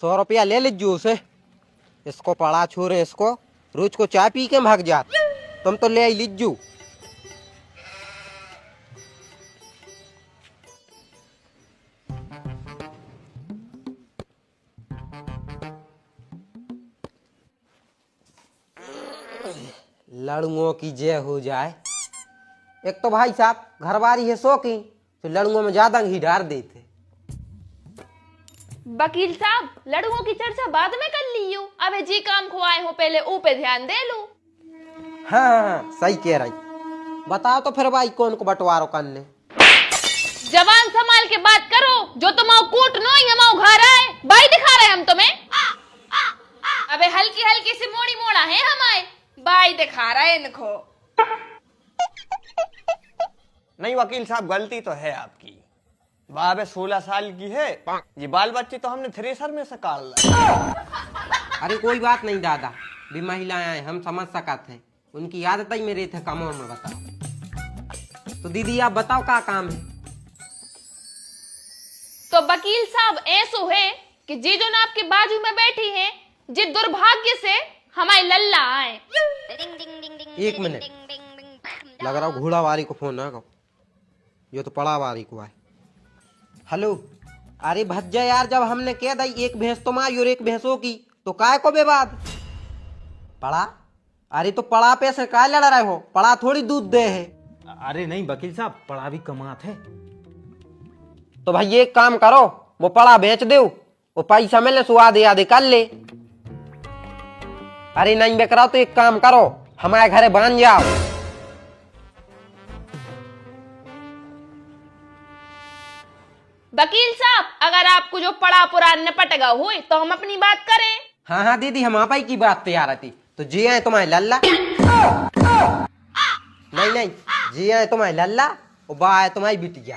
100 रुपया ले लीजिए उसे। इसको पड़ा छोरे, इसको रोज को चाय पी के भाग जात। तुम तो ले आई लीजू। लड़ुओं की जय हो जाए। एक तो भाई साहब घरवारी है सो की, तो लड़ुओं में ज्यादा घी डार देते। वकील साहब, लड़ुओं की चर्चा बाद में कर लियो। अबे जी काम को आए हो, पहले ऊ पे ध्यान दे लो। हाँ, सही कह रही। बताओ तो फिर भाई कौन को बंटवारो करने। जवान संभाल के बात करो, जो तुम कूट नो हम घर आए भाई दिखा रहे हम तुम्हें। अबे हल्की हल्की सी मोड़ी मोड़ा है हमारे भाई दिखा रहा है इनको। नहीं वकील साहब, गलती तो है आपकी। बाबे 16 साल की है, ये बाल बच्चे तो हमने थ्रेसर में से काट ला। अरे कोई बात नहीं दादा, भी महिलाएं हैं, हम समझ सकते हैं। उनकी आदत ही मेरे थे कामों में। बताओ तो दीदी, आप बताओ क्या काम है। तो वकील साहब ऐसो है कि जी जो ना आपके बाजू में बैठी है, जी दुर्भाग्य से हमारी लल्ला आए। एक मिनट, लग रहा घोड़ा वारी को फोन ना करो, ये तो पड़ा वारी को आए। हेलो, अरे भज्जा यार, जब हमने कह दी एक भैंस तुम्हारी और एक भैंसों की, तो काय को विवाद पड़ा। अरे तो पड़ा पे से काय लड़ रहे हो, पड़ा थोड़ी दूध दे है। अरे नहीं वकील साहब, पड़ा भी कमात है। तो भाई एक काम करो, वो पड़ा बेच दो, वो पैसा मिले सुहा दे आदे कर ले। अरे नहीं बेच रहा तो एक काम करो, हमारे घरे बांध जाओ। वकील साहब, अगर आपको जो पड़ा पुरान निपट गया हुए तो हम अपनी बात करें। हाँ हाँ दीदी, हम आप ही की बात तैयार थी। तो जी आए तुम्हारे लल्ला। नहीं नहीं, जी आए तुम्हारे लल्ला और बा आए तुम्हारी बिटिया।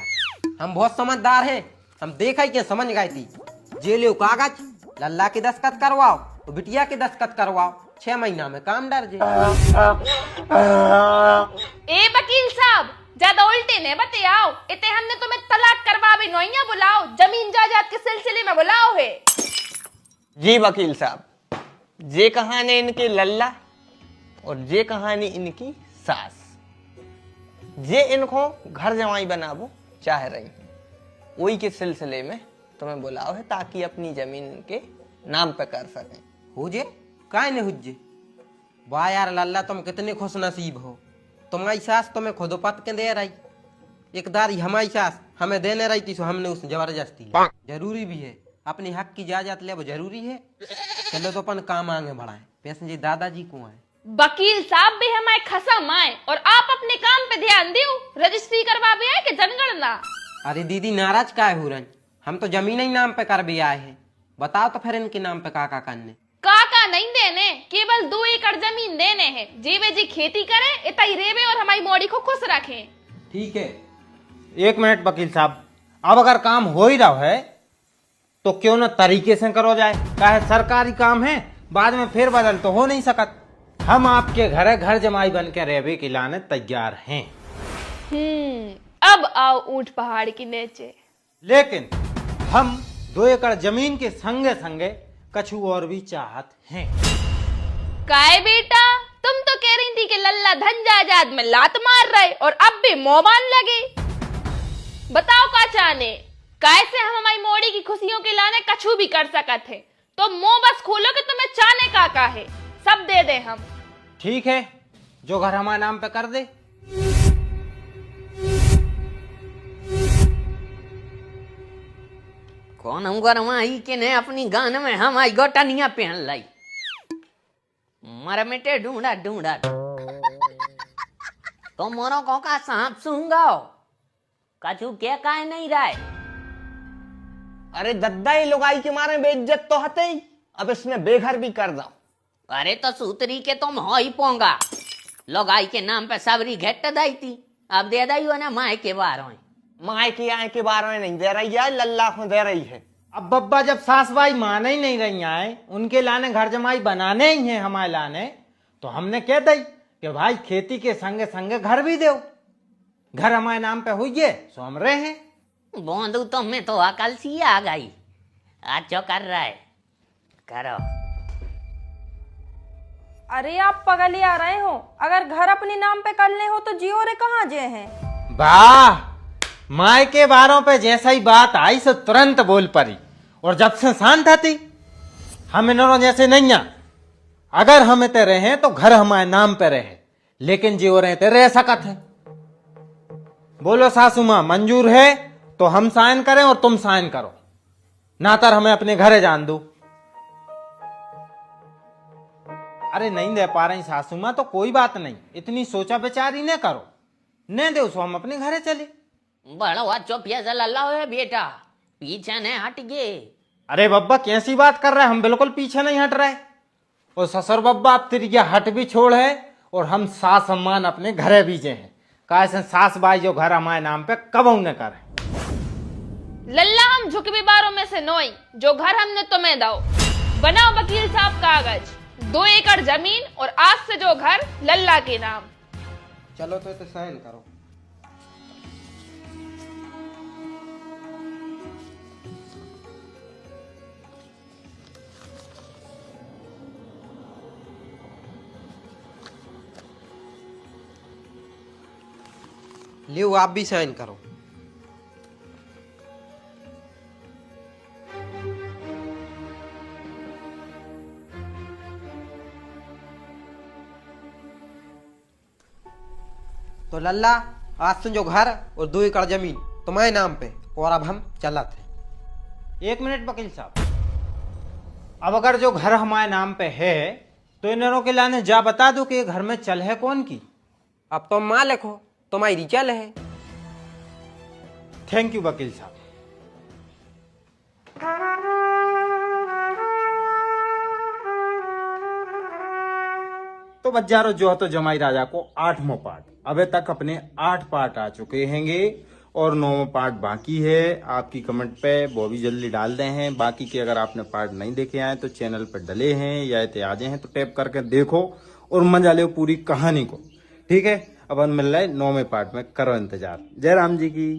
हम बहुत समझदार हैं, हम देखा क्या समझ गए थी। जे लो कागज, लल्ला की दस्तखत करवाओ तो बिटिया की दस्तखत करवाओ, 6 महीना में काम डर जे। ए वकील साहब, ज्यादा उल्टे ने बताओ। इतने हमने तुम्हें तलाक करवा भी नोइया बुलाओ, जमीन जायदाद के सिलसिले में बुलाओ है। जी वकील साहब, ये कहानी इनके लल्ला और ये कहानी इनकी सास। ये इनको घर जमाई बनाबो चाह रही है, वही के सिलसिले में तुम्हें बुलाओ है, ताकि अपनी जमीन के नाम पे कर सकें। हो जे काय ने हुज्जे। वाह यार लल्ला, तुम कितने खुश नसीब हो। तुम्हारी सास तुम्हें खुद पत के दे रही, एक दारी हमारी सास हमें देने रही थी, सो हमने उस जबरदस्ती ली। जरूरी भी है, अपने हक की जायदाद ले वो जरूरी है। चलो तो अपन काम आगे बढ़ाए। पैसे जी दादाजी को आए। वकील साहब भी हमारे खसम आए और आप अपने काम पे ध्यान दो। रजिस्ट्री करवा भी आए कि जनगणना। अरे दीदी नाराज काय हो रही, हम तो जमीन ही नाम पे कर भी आए हैं। बताओ तो फिर इनके नाम पे काका करने। काका नहीं देने, केवल 2 एकड़ जमीन देने हैं। जीवे जी खेती करे, इतई रेवे और हमारी मोड़ी को खुश रखें। ठीक है, 1 मिनट वकील साहब। अब अगर काम हो ही रहा है तो क्यों ना तरीके से करो जाए। काहे सरकारी काम है, बाद में फिर बदल तो हो नहीं सकत। हम आपके घरे घर जमाई बन के रेवे के लाने तैयार हैं। अब आओ ऊंट पहाड़ के नीचे। लेकिन हम 2 एकड़ जमीन के संगे संगे कछु और भी चाहत हैं। काय बेटा, तुम तो कह रही थी कि लल्ला धन जायदाद में लात मार रहे और अब भी मोबान लगे। बताओ का चाहने, कैसे हम हमारी मोड़ी की खुशियों के लाने कछु भी कर सकत है। तो मुंह बस खोलो कि तुम्हें चाहने का है, सब दे दे हम। ठीक है, जो घर हमारे नाम पे कर दे। कौन हम गरमाई के ने अपनी गान में हम आई गोटनिया पहन लाई। मर मिटे ढूंढा ढूंढा तो मोरो को का सांप सूंगाओ कछु क्या काय नहीं रहा। अरे दद्दा, ये लुगाई के मारे बेइज्जत तो हते ही, अब इसमें बेघर भी कर दो। अरे तो सूतरी के तुम हो ही पोंगा। लोगाई के नाम पे सबरी घेट दाई थी, अब दे दाई हो ना माए के बार हो। माए की आए के बारे में नहीं दे रही है, लल्ला को दे रही है। अब बब्बा जब सास भाई माने ही नहीं रही आए, उनके लाने घर जमाई बनाने ही है हमारे लाने, तो हमने कह दी कि भाई खेती के संगे संगे घर भी दो। घर हमारे नाम पे हुई है, सो हम रहे हैं। बोंदू तो मैं तो अकल सी आ गई। आज जो कर रहा है करो। अरे आप पगली आ रहे हो, अगर घर अपने नाम पे करने हो तो जियो रे कहाँ जे हैं। वाह, माय के बारों पे जैसा ही बात आई सो तुरंत बोल पड़ी, और जब से शांत थी। हम इन जैसे नहीं है, अगर हम ते रहे तो घर हमारे नाम पे रहे, लेकिन जियो रहे ते रह सकत है। बोलो सासू माँ, मंजूर है तो हम साइन करें और तुम साइन करो, ना तर हमें अपने घरे जान दो। अरे नहीं दे पा रही सासू माँ तो कोई बात नहीं, इतनी सोचा विचारी न करो, न दे उसको हम अपने घरे चले। बड़ो अच्छो फैसल अल्लाह है बेटा, पीछे ने हट गए। अरे बब्बा कैसी बात कर रहे हैं, हम बिल्कुल पीछे नहीं हट रहे। और ससुर बब्बा अब तेरी यह हट भी छोड़ है, और हम सास सम्मान अपने घरे बीजे हैं। कैसे सास बाई जो घर हमारे नाम पे कब न करे। लल्ला हम झुकबी बारों में से नोई, जो घर हमने तुम्हें दो। बनाओ वकील साहब कागज, 2 एकड़ जमीन और आज से जो घर लल्ला के नाम। चलो तो साइन करो। लियो आप भी साइन करो। तो लल्ला, आज से जो घर और 2 एकड़ जमीन तुम्हारे नाम पे, और अब हम चलत हैं। 1 मिनट वकील साहब, अब अगर जो घर हमारे नाम पे है तो इन लोगों के लाने जा बता दो कि ये घर में चल है कौन की। अब तुम मालिक हो, तुम्हारी चल है। थैंक यू वकील साहब। तो बच्चारों, जो है तो जमाई राजा को 8वां पार्ट, अभी तक अपने 8 पार्ट आ चुके हैंगे और 9वां पार्ट बाकी है। आपकी कमेंट पे वो भी जल्दी डाल दे हैं। बाकी के अगर आपने पार्ट नहीं देखे आए तो चैनल पर डले हैं या इत्यादि हैं तो टैप करके देखो और मजा लो पूरी कहानी को। ठीक है, अब हम मिल रहे 9वें पार्ट में, करो इंतजार। जय राम जी की।